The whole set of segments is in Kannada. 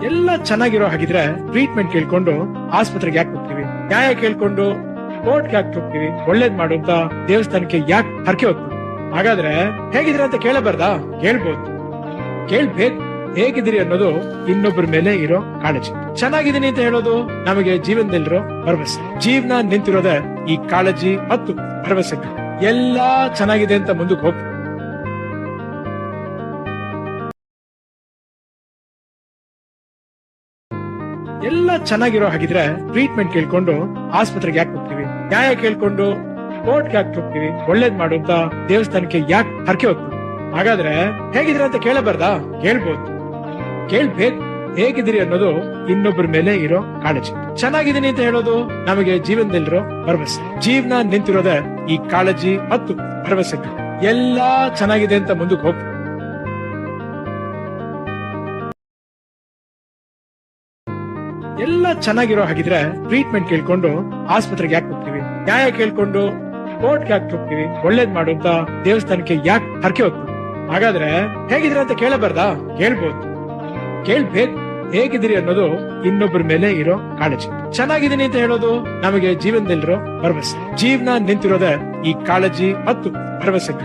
ಎಲ್ಲ ಚೆನ್ನಾಗಿರೋ ಹಾಗಿದ್ರೆ ಟ್ರೀಟ್ಮೆಂಟ್ ಕೇಳ್ಕೊಂಡು ಆಸ್ಪತ್ರೆಗೆ ಯಾಕೆ ಹೋಗ್ತೀವಿ? ನ್ಯಾಯ ಕೇಳ್ಕೊಂಡು ಕೋರ್ಟ್ಗೆ ಯಾಕೆ ಹೋಗ್ತೀವಿ? ಒಳ್ಳೇದ್ ಮಾಡು ಅಂತ ದೇವಸ್ಥಾನಕ್ಕೆ ಯಾಕೆ ಹರಕೆ ಹೋಗ್ತೀವಿ? ಹಾಗಾದ್ರೆ ಹೇಗಿದ್ರೆ ಅಂತ ಕೇಳಬಾರ್ದಾ? ಕೇಳ್ಬೋದು, ಕೇಳ್ಬೇಕು. ಹೇಗಿದ್ದೀರಿ ಅನ್ನೋದು ಇನ್ನೊಬ್ಬರ ಮೇಲೆ ಇರೋ ಕಾಳಜಿ. ಚೆನ್ನಾಗಿದ್ದೀನಿ ಅಂತ ಹೇಳೋದು ನಮಗೆ ಜೀವನದಲ್ಲಿರೋ ಭರವಸೆ. ಜೀವನ ನಿಂತಿರೋದೆ ಈ ಕಾಳಜಿ ಮತ್ತು ಭರವಸೆ. ಎಲ್ಲಾ ಚೆನ್ನಾಗಿದೆ ಅಂತ ಮುಂದಕ್ಕೆ ಹೋಗ್ತೀವಿ. ಎಲ್ಲ ಚೆನ್ನಾಗಿರೋ ಹಾಗಿದ್ರೆ ಟ್ರೀಟ್ಮೆಂಟ್ ಕೇಳ್ಕೊಂಡು ಆಸ್ಪತ್ರೆಗೆ ಯಾಕೆ ಹೋಗ್ತೀವಿ? ನ್ಯಾಯ ಕೇಳ್ಕೊಂಡು ಕೋರ್ಟ್ಗೆ ಯಾಕೆ ಹೋಗ್ತೀವಿ? ಒಳ್ಳೇದ್ ಮಾಡು ಅಂತ ದೇವಸ್ಥಾನಕ್ಕೆ ಯಾಕೆ ಹರಕೆ ಹೋಗ್ತೀವಿ? ಹಾಗಾದ್ರೆ ಹೇಗಿದ್ರೆ ಅಂತ ಕೇಳಬಾರ್ದಾ? ಕೇಳ್ಬೋದು, ಕೇಳ್ಬೇಕು. ಹೇಗಿದ್ದೀರಿ ಅನ್ನೋದು ಇನ್ನೊಬ್ಬರ ಮೇಲೆ ಇರೋ ಕಾಳಜಿ. ಚೆನ್ನಾಗಿದ್ದೀನಿ ಅಂತ ಹೇಳೋದು ನಮಗೆ ಜೀವನದಲ್ಲಿರೋ ಭರವಸೆ. ಜೀವನ ನಿಂತಿರೋದೆ ಈ ಕಾಳಜಿ ಮತ್ತು ಭರವಸೆ. ಎಲ್ಲಾ ಚೆನ್ನಾಗಿದೆ ಅಂತ ಮುಂದಕ್ಕೆ ಹೋಗ್ತೀವಿ. ಎಲ್ಲ ಚೆನ್ನಾಗಿರೋ ಹಾಗಿದ್ರೆ ಟ್ರೀಟ್ಮೆಂಟ್ ಕೇಳ್ಕೊಂಡು ಆಸ್ಪತ್ರೆಗೆ ಯಾಕೆ ಹೋಗ್ತೀವಿ? ನ್ಯಾಯ ಕೇಳ್ಕೊಂಡು ಕೋರ್ಟ್ಗೆ ಯಾಕೆ ಹೋಗ್ತೀವಿ? ಒಳ್ಳೇದ್ ಮಾಡು ಅಂತ ದೇವಸ್ಥಾನಕ್ಕೆ ಯಾಕೆ ಹರಕೆ ಹೋಗ್ತೀವಿ? ಹಾಗಾದ್ರೆ ಹೇಗಿದ್ರೆ ಅಂತ ಕೇಳಬಾರ್ದಾ? ಕೇಳ್ಬೋದು, ಕೇಳ್ಬೇಕು. ಹೇಗಿದ್ದೀರಿ ಅನ್ನೋದು ಇನ್ನೊಬ್ಬರ ಮೇಲೆ ಇರೋ ಕಾಳಜಿ. ಚೆನ್ನಾಗಿದ್ದೀನಿ ಅಂತ ಹೇಳೋದು ನಮಗೆ ಜೀವನದಲ್ಲಿರೋ ಭರವಸೆ. ಜೀವನ ನಿಂತಿರೋದೆ ಈ ಕಾಳಜಿ ಮತ್ತು ಭರವಸೆ.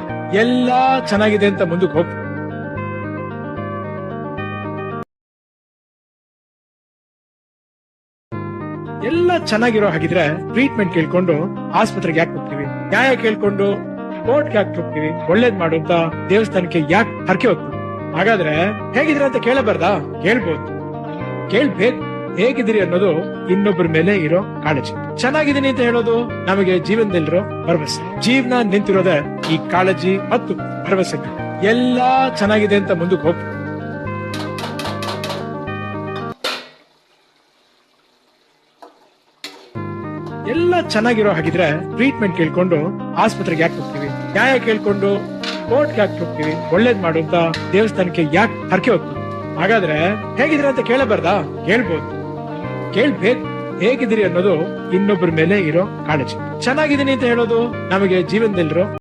ಎಲ್ಲಾ ಚೆನ್ನಾಗಿದೆ ಅಂತ ಮುಂದಕ್ಕೆ ಹೋಗ್ತೀವಿ. ಎಲ್ಲ ಚೆನ್ನಾಗಿರೋ ಹಾಗಿದ್ರೆ ಟ್ರೀಟ್ಮೆಂಟ್ ಕೇಳ್ಕೊಂಡು ಆಸ್ಪತ್ರೆಗೆ ಯಾಕೆ ಹೋಗ್ತೀವಿ? ನ್ಯಾಯ ಕೇಳ್ಕೊಂಡು ಕೋರ್ಟ್ಗೆ ಯಾಕೆ ಹೋಗ್ತೀವಿ? ಒಳ್ಳೇದ್ ಮಾಡು ಅಂತ ದೇವಸ್ಥಾನಕ್ಕೆ ಯಾಕೆ ಹರಕೆ ಹೋಗ್ತೀವಿ? ಹಾಗಾದ್ರೆ ಹೇಗಿದ್ರೆ ಅಂತ ಕೇಳಬಾರ್ದಾ? ಕೇಳ್ಬೋದು, ಕೇಳ್ಬೇಕು. ಹೇಗಿದ್ದೀರಿ ಅನ್ನೋದು ಇನ್ನೊಬ್ಬರ ಮೇಲೆ ಇರೋ ಕಾಳಜಿ. ಚೆನ್ನಾಗಿದ್ದೀನಿ ಅಂತ ಹೇಳೋದು ನಮಗೆ ಜೀವನದಲ್ಲಿರೋ ಭರವಸೆ. ಜೀವನ ನಿಂತಿರೋದೆ ಈ ಕಾಳಜಿ ಮತ್ತು ಭರವಸೆ. ಎಲ್ಲಾ ಚೆನ್ನಾಗಿದೆ ಅಂತ ಮುಂದಕ್ಕೆ ಹೋಗ್ತೀವಿ. ಎಲ್ಲ ಚೆನ್ನಾಗಿರೋ ಹಾಗಿದ್ರೆ ಟ್ರೀಟ್ಮೆಂಟ್ ಕೇಳ್ಕೊಂಡು ಆಸ್ಪತ್ರೆಗೆ ಯಾಕೆ ಹೋಗ್ತೀವಿ? ನ್ಯಾಯ ಕೇಳ್ಕೊಂಡು ಕೋರ್ಟ್ಗೆ ಯಾಕೆ ಹೋಗ್ತೀವಿ? ಒಳ್ಳೇದ್ ಮಾಡು ಅಂತ ದೇವಸ್ಥಾನಕ್ಕೆ ಯಾಕೆ ಹರಕೆ ಹೋಗ್ತೀವಿ? ಹಾಗಾದ್ರೆ ಹೇಗಿದ್ರೆ ಅಂತ ಕೇಳಬಾರ್ದಾ? ಕೇಳ್ಬೋದು, ಕೇಳ್ಬೇಕು. ಹೇಗಿದ್ದೀರಿ ಅನ್ನೋದು ಇನ್ನೊಬ್ಬರ ಮೇಲೆ ಇರೋ ಕಾಳಜಿ. ಚೆನ್ನಾಗಿದ್ದೀನಿ ಅಂತ ಹೇಳೋದು ನಮಗೆ ಜೀವನದಲ್ಲಿರೋ